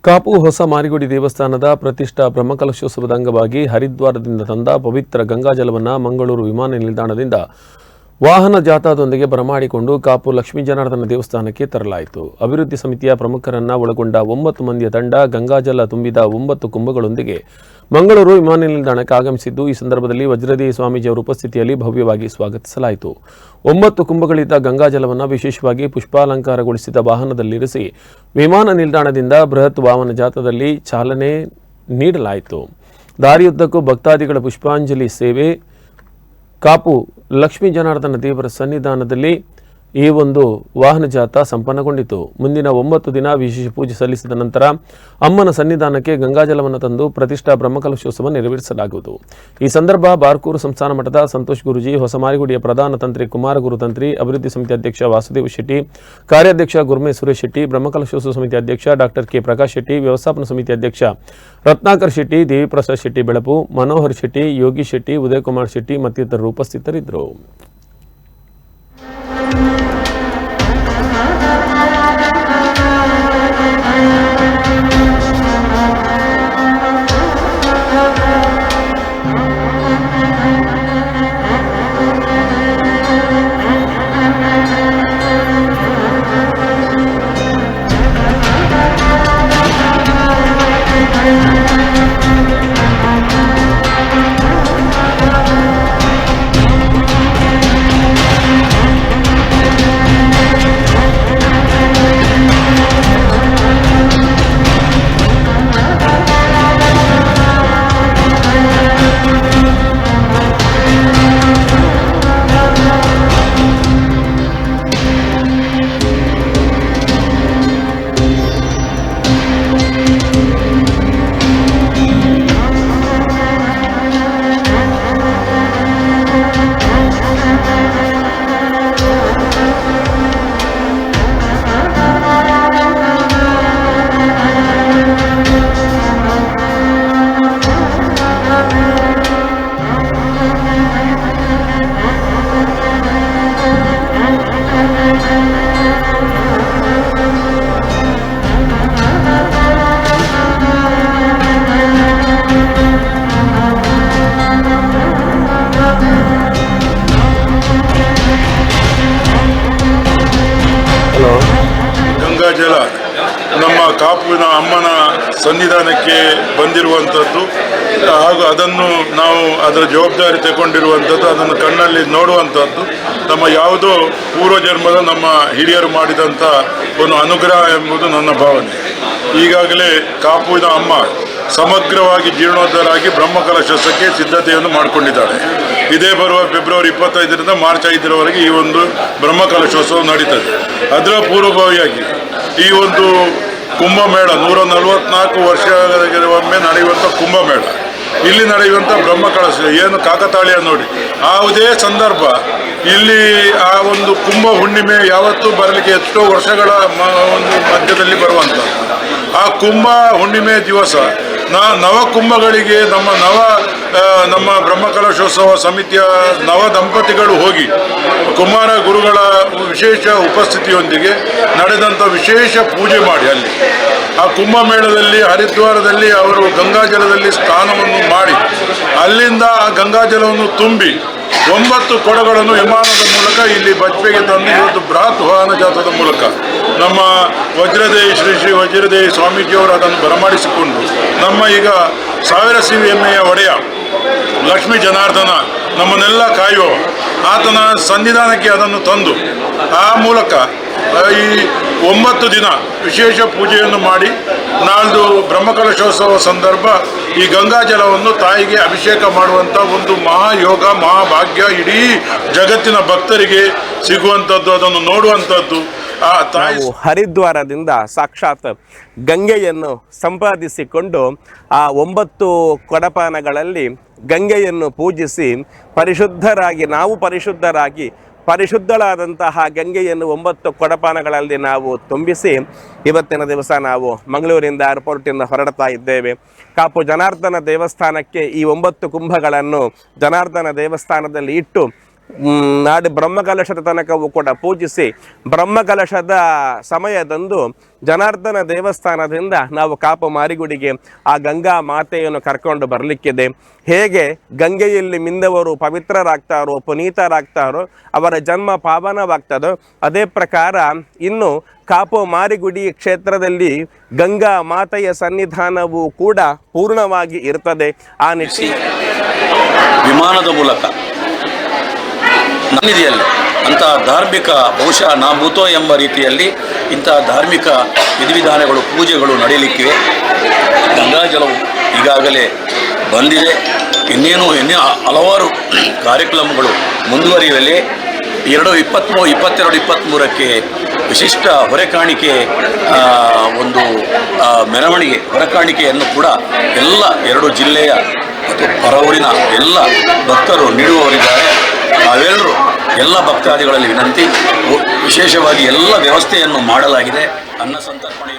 ಕಾಪು ಹೊಸ ಮಾರಿಗುಡಿ ದೇವಸ್ಥಾನದ ಪ್ರತಿಷ್ಠಾ ಬ್ರಹ್ಮಕಲಶೋತ್ಸವದ ಅಂಗವಾಗಿ ಹರಿದ್ವಾರದಿಂದ ತಂದ ಪವಿತ್ರ ಗಂಗಾಜಲವನ್ನು ಮಂಗಳೂರು ವಿಮಾನ ನಿಲ್ದಾಣದಿಂದ ವಾಹನ ಜಾಥಾದೊಂದಿಗೆ ಬರಮಾಡಿಕೊಂಡು ಕಾಪು ಲಕ್ಷ್ಮೀ ಜನಾರ್ದನ ದೇವಸ್ಥಾನಕ್ಕೆ ತರಲಾಯಿತು. ಅಭಿವೃದ್ಧಿ ಸಮಿತಿಯ ಪ್ರಮುಖರನ್ನ ಒಳಗೊಂಡ 9 ಮಂದಿಯ ತಂಡ ಗಂಗಾಜಲ ತುಂಬಿದ 9 ಕುಂಭಗಳೊಂದಿಗೆ ಮಂಗಳೂರು ವಿಮಾನ ನಿಲ್ದಾಣಕ್ಕೆ ಆಗಮಿಸಿದ್ದು, ಈ ಸಂದರ್ಭದಲ್ಲಿ ವಜ್ರದೇಹಿ ಸ್ವಾಮೀಜಿಯವರ ಉಪಸ್ಥಿತಿಯಲ್ಲಿ ಭವ್ಯವಾಗಿ ಸ್ವಾಗತಿಸಲಾಯಿತು. 9 ಕುಂಭಗಳಿದ್ದ ಗಂಗಾಜಲವನ್ನು ವಿಶೇಷವಾಗಿ ಪುಷ್ಪಾಲಂಕಾರಗೊಳಿಸಿದ ವಾಹನದಲ್ಲಿರಿಸಿ ವಿಮಾನ ನಿಲ್ದಾಣದಿಂದ ಬೃಹತ್ ವಾಹನ ಜಾಥಾದಲ್ಲಿ ಚಾಲನೆ ನೀಡಲಾಯಿತು. ದಾರಿಯುದ್ದಕ್ಕೂ ಭಕ್ತಾದಿಗಳ ಪುಷ್ಪಾಂಜಲಿ ಸೇವೆ ಕಾಪು ಲಕ್ಷ್ಮೀ ಜನಾರ್ದನ ದೇವರ ಸನ್ನಿಧಾನದಲ್ಲಿ ಈ ಒಂದು ವಾಹನ ಜಾಥಾ ಸಂಪನ್ನಗೊಂಡಿತು. ಮುಂದಿನ 9 ದಿನ ವಿಶೇಷ ಪೂಜೆ ಸಲ್ಲಿಸಿದ ನಂತರ ಅಮ್ಮನ ಸನ್ನಿಧಾನಕ್ಕೆ ಗಂಗಾಜಲವನ್ನು ತಂದು ಪ್ರತಿಷ್ಠಾ ಬ್ರಹ್ಮಕಲಶೋತ್ಸವ ನೆರವೇರಿಸಲಾಗುವುದು. ಈ ಸಂದರ್ಭ ಬಾರ್ಕೂರು ಸಂಸ್ಥಾನ ಮಠದ ಸಂತೋಷ್ ಗುರುಜಿ, ಹೊಸ ಮಾರಿಗುಡಿಯ ಪ್ರಧಾನ ತಂತ್ರಿ ಕುಮಾರಗುರು ತಂತ್ರಿ, ಅಭಿವೃದ್ಧಿ ಸಮಿತಿ ಅಧ್ಯಕ್ಷ ವಾಸುದೇವ ಶೆಟ್ಟಿ, ಕಾರ್ಯಾಧ್ಯಕ್ಷ ಗುರುಮೆ ಸುರೇಶ್ ಶೆಟ್ಟಿ, ಬ್ರಹ್ಮಕಲಶೋತ್ಸವ ಸಮಿತಿ ಅಧ್ಯಕ್ಷ ಡಾಕ್ಟರ್ ಕೆ ಪ್ರಕಾಶ್ ಶೆಟ್ಟಿ, ವ್ಯವಸ್ಥಾಪನಾ ಸಮಿತಿ ಅಧ್ಯಕ್ಷ ರತ್ನಾಕರ್ ಶೆಟ್ಟಿ, ದೇವಿ ಪ್ರಸಾದ್ ಶೆಟ್ಟಿ ಬೆಳಪು, ಮನೋಹರ್ ಶೆಟ್ಟಿ, ಯೋಗಿ ಶೆಟ್ಟಿ, ಉದಯ್ ಕುಮಾರ್ ಶೆಟ್ಟಿ ಮತ್ತಿತರರು ಉಪಸ್ಥಿತರಿದ್ದರು. ಗಂಗಾಜಲ ನಮ್ಮ ಕಾಪುವಿನ ಅಮ್ಮನ ಸನ್ನಿಧಾನಕ್ಕೆ ಬಂದಿರುವಂಥದ್ದು ಹಾಗೂ ಅದನ್ನು ನಾವು ಅದರ ಜವಾಬ್ದಾರಿ ತಗೊಂಡಿರುವಂಥದ್ದು, ಅದನ್ನು ಕಣ್ಣಲ್ಲಿ ನೋಡುವಂಥದ್ದು ನಮ್ಮ ಯಾವುದೋ ಪೂರ್ವಜನ್ಮದ ನಮ್ಮ ಹಿರಿಯರು ಮಾಡಿದಂಥ ಒಂದು ಅನುಗ್ರಹ ಎಂಬುದು ನನ್ನ ಭಾವನೆ. ಈಗಾಗಲೇ ಕಾಪುವಿನ ಅಮ್ಮ ಸಮಗ್ರವಾಗಿ ಜೀರ್ಣೋದ್ಧಾರ ಆಗಿ ಬ್ರಹ್ಮಕಲಶೋತ್ಸವಕ್ಕೆ ಸಿದ್ಧತೆಯನ್ನು ಮಾಡಿಕೊಂಡಿದ್ದಾಳೆ. ಇದೇ ಬರುವ ಫೆಬ್ರವರಿ 25ರಿಂದ ಮಾರ್ಚ್ 5ರವರೆಗೆ ಈ ಒಂದು ಬ್ರಹ್ಮಕಲಶೋತ್ಸವ ನಡೀತದೆ. ಅದರ ಪೂರ್ವಭಾವಿಯಾಗಿ ಈ ಒಂದು ಕುಂಭಮೇಳ 144 ವರ್ಷಗಳಿಗೊಮ್ಮೆ ನಡೆಯುವಂಥ ಕುಂಭಮೇಳ, ಇಲ್ಲಿ ನಡೆಯುವಂಥ ಬ್ರಹ್ಮಕಲಶ ಏನು ಕಾಕತಾಳೀಯ ನೋಡಿ. ಯಾವುದೇ ಸಂದರ್ಭ ಇಲ್ಲಿ ಆ ಒಂದು ಕುಂಭ ಹುಣ್ಣಿಮೆ ಯಾವತ್ತೂ ಬರಲಿಕ್ಕೆ ಎಷ್ಟೋ ವರ್ಷಗಳ ಒಂದು ಮಧ್ಯದಲ್ಲಿ ಬರುವಂಥದ್ದು. ಆ ಕುಂಭ ಹುಣ್ಣಿಮೆ ದಿವಸ ನವ ಕುಂಭಗಳಿಗೆ ನಮ್ಮ ಬ್ರಹ್ಮಕಲಶೋತ್ಸವ ಸಮಿತಿಯ ನವ ದಂಪತಿಗಳು ಹೋಗಿ ಕುಮಾರ ಗುರುಗಳ ವಿಶೇಷ ಉಪಸ್ಥಿತಿಯೊಂದಿಗೆ ನಡೆದಂಥ ವಿಶೇಷ ಪೂಜೆ ಮಾಡಿ ಅಲ್ಲಿ ಆ ಕುಂಭಮೇಳದಲ್ಲಿ ಹರಿದ್ವಾರದಲ್ಲಿ ಅವರು ಗಂಗಾಜಲದಲ್ಲಿ ಸ್ನಾನವನ್ನು ಮಾಡಿ ಅಲ್ಲಿಂದ ಆ ಗಂಗಾಜಲವನ್ನು ತುಂಬಿ 9 ಕೊಡಗಳನ್ನು ವಿಮಾನದ ಮೂಲಕ ಇಲ್ಲಿ ಬಜ್ಪೆಗೆ ತಂದು ಇವತ್ತು ಬೃಹತ್ ವಾಹನ ಜಾಥಾದ ಮೂಲಕ ನಮ್ಮ ವಜ್ರದೇಹಿ ಶ್ರೀ ವಜ್ರದೇಹಿ ಸ್ವಾಮೀಜಿಯವರು ಅದನ್ನು ಬರಮಾಡಿಸಿಕೊಂಡು ನಮ್ಮ ಈಗ 1000 CVMಯ ಒಡೆಯ ಲಕ್ಷ್ಮೀ ಜನಾರ್ದನ ನಮ್ಮನ್ನೆಲ್ಲ ಕಾಯುವ ಆತನ ಸನ್ನಿಧಾನಕ್ಕೆ ಅದನ್ನು ತಂದು ಆ ಮೂಲಕ ಈ 9 ದಿನ ವಿಶೇಷ ಪೂಜೆಯನ್ನು ಮಾಡಿ ನಾಳ್ದು ಬ್ರಹ್ಮಕಲಶೋತ್ಸವ ಸಂದರ್ಭ ಈ ಗಂಗಾಜಲವನ್ನು ತಾಯಿಗೆ ಅಭಿಷೇಕ ಮಾಡುವಂಥ ಒಂದು ಮಹಾಯೋಗ ಮಹಾಭಾಗ್ಯ ಇಡೀ ಜಗತ್ತಿನ ಭಕ್ತರಿಗೆ ಸಿಗುವಂಥದ್ದು, ಅದನ್ನು ನೋಡುವಂಥದ್ದು. ಆ ತಾಯಿ ಹರಿದ್ವಾರದಿಂದ ಸಾಕ್ಷಾತ್ ಗಂಗೆಯನ್ನು ಸಂಪಾದಿಸಿಕೊಂಡು ಆ 9 ಕೊಡಪಾನಗಳಲ್ಲಿ ಗಂಗೆಯನ್ನು ಪೂಜಿಸಿ ಪರಿಶುದ್ಧಳಾದಂತಹ ಗಂಗೆಯನ್ನು 9 ಕೊಡಪಾನಗಳಲ್ಲಿ ನಾವು ತುಂಬಿಸಿ ಇವತ್ತಿನ ದಿವಸ ನಾವು ಮಂಗಳೂರಿಂದ ಏರ್ಪೋರ್ಟಿಂದ ಹೊರಡ್ತಾ ಇದ್ದೇವೆ. ಕಾಪು ಜನಾರ್ದನ ದೇವಸ್ಥಾನಕ್ಕೆ ಈ 9 ಕುಂಭಗಳನ್ನು ಜನಾರ್ದನ ದೇವಸ್ಥಾನದಲ್ಲಿ ಇಟ್ಟು ನಾಡಿ ಬ್ರಹ್ಮಕಲಶದ ತನಕವೂ ಕೂಡ ಪೂಜಿಸಿ ಬ್ರಹ್ಮಕಲಶದ ಸಮಯದಂದು ಜನಾರ್ದನ ದೇವಸ್ಥಾನದಿಂದ ನಾವು ಕಾಪು ಮಾರಿಗುಡಿಗೆ ಆ ಗಂಗಾ ಮಾತೆಯನ್ನು ಕರ್ಕೊಂಡು ಬರಲಿಕ್ಕಿದೆ. ಹೇಗೆ ಗಂಗೆಯಲ್ಲಿ ಮಿಂದವರು ಪವಿತ್ರರಾಗ್ತಾರೋ ಪುನೀತರಾಗ್ತಾರೋ ಅವರ ಜನ್ಮ ಪಾವನವಾಗ್ತದೋ ಅದೇ ಪ್ರಕಾರ ಇನ್ನು ಕಾಪು ಮಾರಿಗುಡಿ ಕ್ಷೇತ್ರದಲ್ಲಿ ಗಂಗಾ ಮಾತೆಯ ಸನ್ನಿಧಾನವೂ ಕೂಡ ಪೂರ್ಣವಾಗಿ ಇರ್ತದೆ. ಆ ವಿಮಾನದ ಮೂಲಕ ಸನ್ನಿಧಿಯಲ್ಲಿ ಅಂತಹ ಧಾರ್ಮಿಕ ಬಹುಶಃ ನಾಭೂತೋ ಎಂಬ ರೀತಿಯಲ್ಲಿ ಇಂತಹ ಧಾರ್ಮಿಕ ವಿಧಿವಿಧಾನಗಳು ಪೂಜೆಗಳು ನಡೆಯಲಿಕ್ಕಿವೆ. ಗಂಗಾಜಲವು ಈಗಾಗಲೇ ಬಂದಿದೆ. ಇನ್ನೇನು ಹಲವಾರು ಕಾರ್ಯಕ್ರಮಗಳು ಮುಂದುವರಿಯಲಿ. 22-23ಕ್ಕೆ ವಿಶಿಷ್ಟ ಹೊರೆಕಾಣಿಕೆ ಒಂದು ಮೆರವಣಿಗೆ ಹೊರೆಕಾಣಿಕೆಯನ್ನು ಕೂಡ ಎಲ್ಲ 2 ಜಿಲ್ಲೆಯ ಮತ್ತು ಹೊರಊರಿನ ಎಲ್ಲ ಭಕ್ತರು ನೀಡುವವರಿದ್ದಾರೆ. ನಾವೆಲ್ಲರೂ ಎಲ್ಲ ಭಕ್ತಾದಿಗಳಲ್ಲಿ ವಿನಂತಿ, ವಿಶೇಷವಾಗಿ ಎಲ್ಲ ವ್ಯವಸ್ಥೆಯನ್ನು ಮಾಡಲಾಗಿದೆ. ಅನ್ನ ಸಂತರ್ಪಣೆ